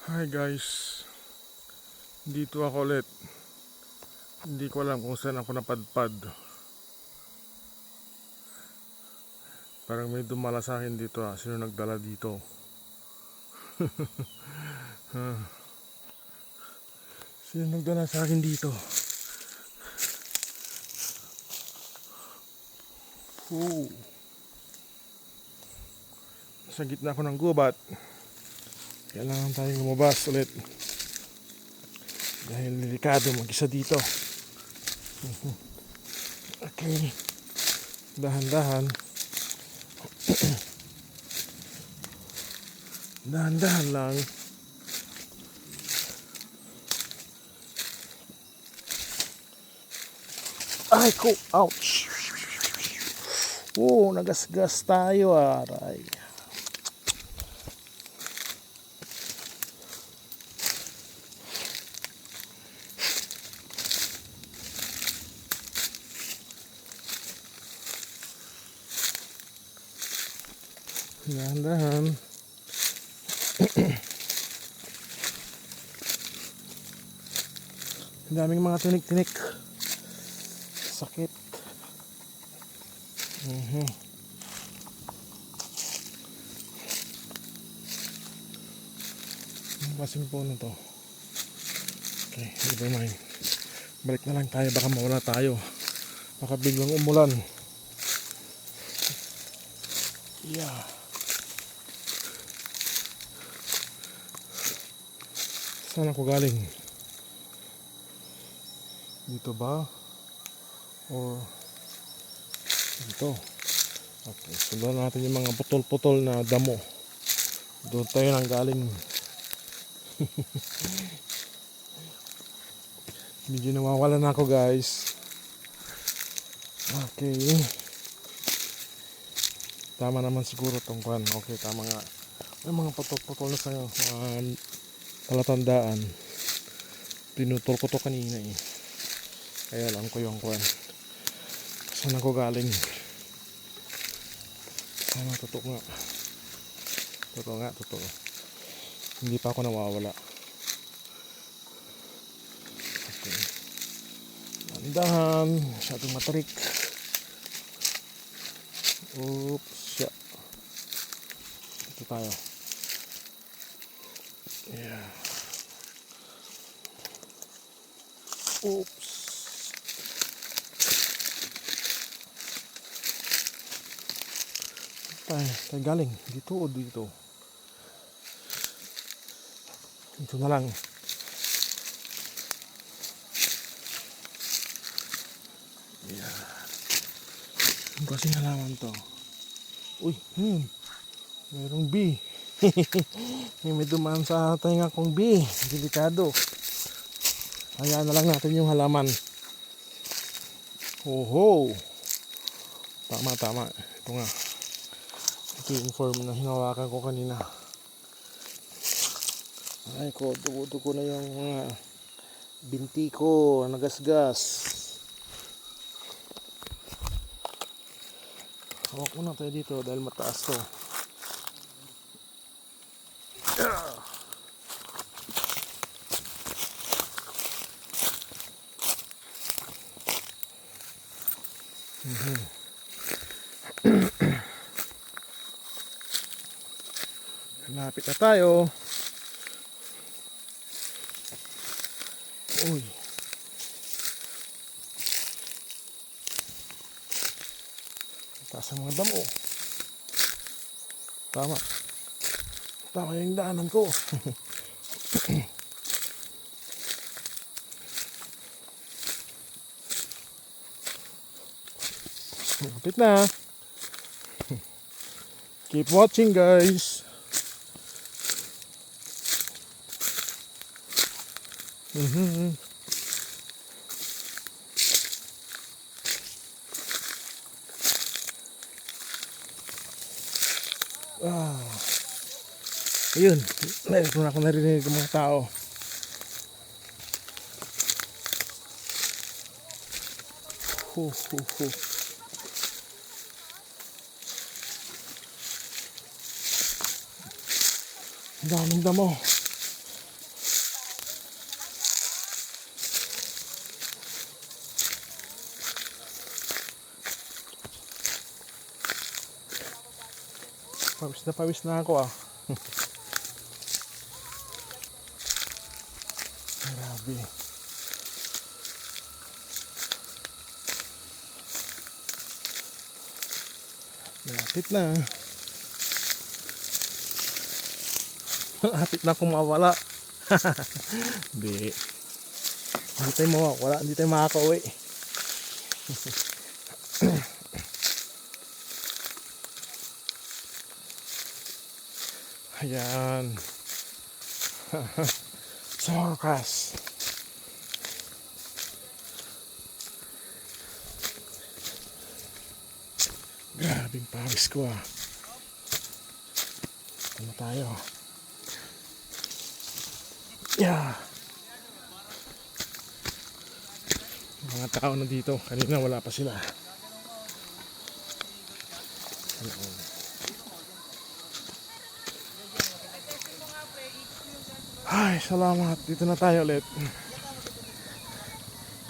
Hi guys, dito ako ulit. Hindi ko alam kung saan ako napadpad. Parang may dumala sa akin dito Sino nagdala dito? Sino nagdala sa akin dito? Sa gitna ako ng gubat. Kailangan tayong lumabas ulit. Dahil delikado mag-isa dito. Okay. Dahan-dahan. Dahan-dahan lang. Ay ko, ouch. Nagasgas tayo aray. Dahan-dahan. Ang daming mga tinik-tinik. Sakit. Ang basing po na to. Okay, never mind. Balik na lang tayo, baka mawala tayo. Baka biglang umulan. Yeah. Saan ako galing? Dito ba? Or dito? Okay, sundan natin yung mga putol-putol na damo. Doon tayo nang galing. Medyo nawawala na ako guys. Okay. Tama naman siguro tong kwan. Okay, tama nga. May mga putol-putol na sa'yo. Palatandaan. Pinutol ko to kanina eh. Kaya alam ko yung kwan. Saan ako galing? Tama, totoo nga. Totoo. Hindi pa ako nawawala. Okay. Andahan. Masyadong matarik. Oops. Siya. Ito tayo. Yeah. Oops. Tayo galing. Dito o dito? Dito na lang. Yeah. Ang kasing halaman to. Uy, mayroong bee. May dumaan sa tainga kong bee. Delikado. Hayaan na lang natin yung halaman. Oho. Tama. Ito nga. Ito yung form na hinawakan ko kanina. Ay ko, dugo na yung mga binti ko. Nagasgas. Hawak muna tayo dito dahil mataas to. Lapit na tayo. Uy. Taas ang mga damo. Tama yung daanan ko. Lapit na. Keep watching guys. Ayun, meron na ako narinig ng mga tao. Ang daming damo. Pawis na ako ah. Grabe. Malapit na. Malapit na akong mawala. Hindi. Hindi tayo mawawala. Hindi tayo makakauwi. Ayan. Sa wakas. Grabing pawis ko ah. Ano tayo? Yeah. Mga tao na dito. Kanina wala pa sila. Ay, salamat. Dito na tayo ulit.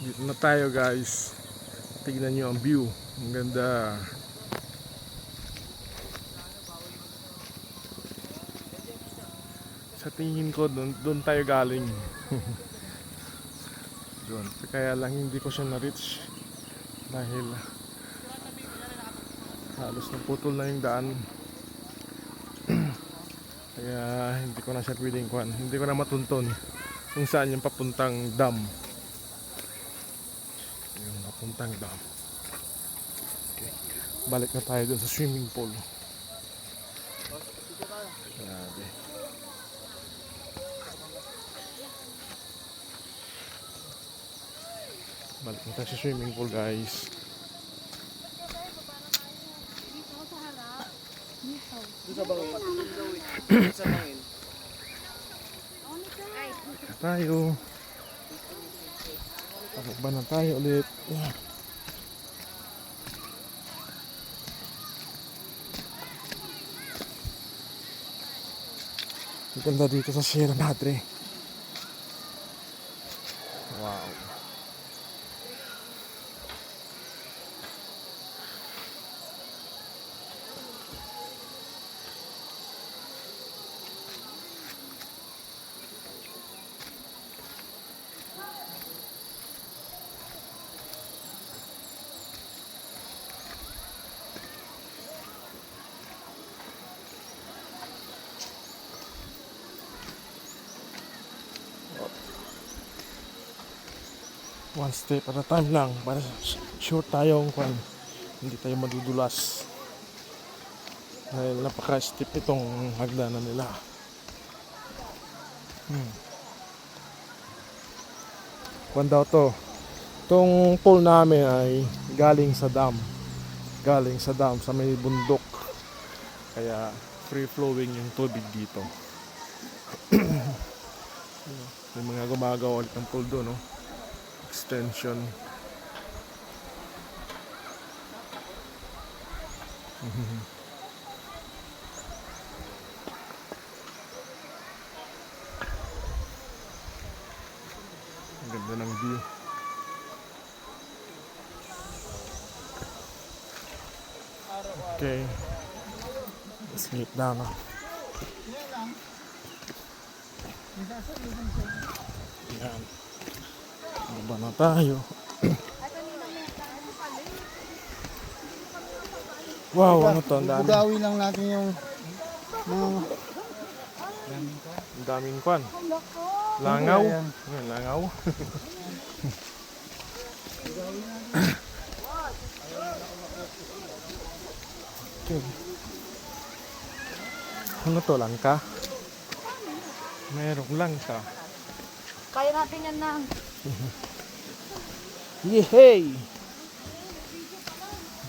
Dito na tayo guys. Tignan nyo ang view. Ang ganda. Sa tingin ko doon tayo galing. Doon. Kaya lang hindi ko siya na-reach dahil halos naputol na yung daan. Kaya hindi ko na siya pwedeng kuhan. Hindi ko na matunton kung saan yung papuntang dam. Yung papuntang dam. Okay. Balik na tayo doon sa swimming pool. Grabe. Balik na tayo sa swimming pool guys. Tayo. Pababa na tayo ulit. Ang ganda dito sa Sierra Madre. Wow. One step at a time lang para sure tayong kung hindi tayo madudulas dahil napaka-steep itong hagdanan nila. Kung daw to, itong pool namin ay galing sa dam sa may bundok, kaya free flowing yung tubig dito. May mga gumagawa ulit ng pool doon, no? Extension. Ang ganda ng view. Okay, let's meet down now. Yan. Baba na tayo. Wow, ano to? Ang dami. Bugawi lang natin yung Ang daming kwan. Langaw. Ayan. Ayan, langaw. Okay. Ano to? Langka? Merong langka. Kaya natin yan na. Yehey!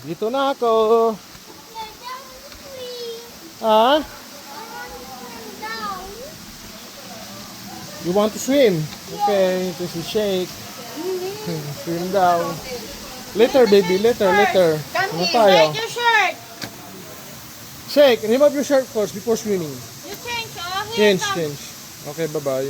Dito na ako. Ah? You want to swim? Okay, this is Shake. Swim daw. Later, baby. Later. Come Ano here, tayo? take your shirt. Shake, remove your shirt first before swimming. You change, oh. Here, come. Change. Okay, bye-bye.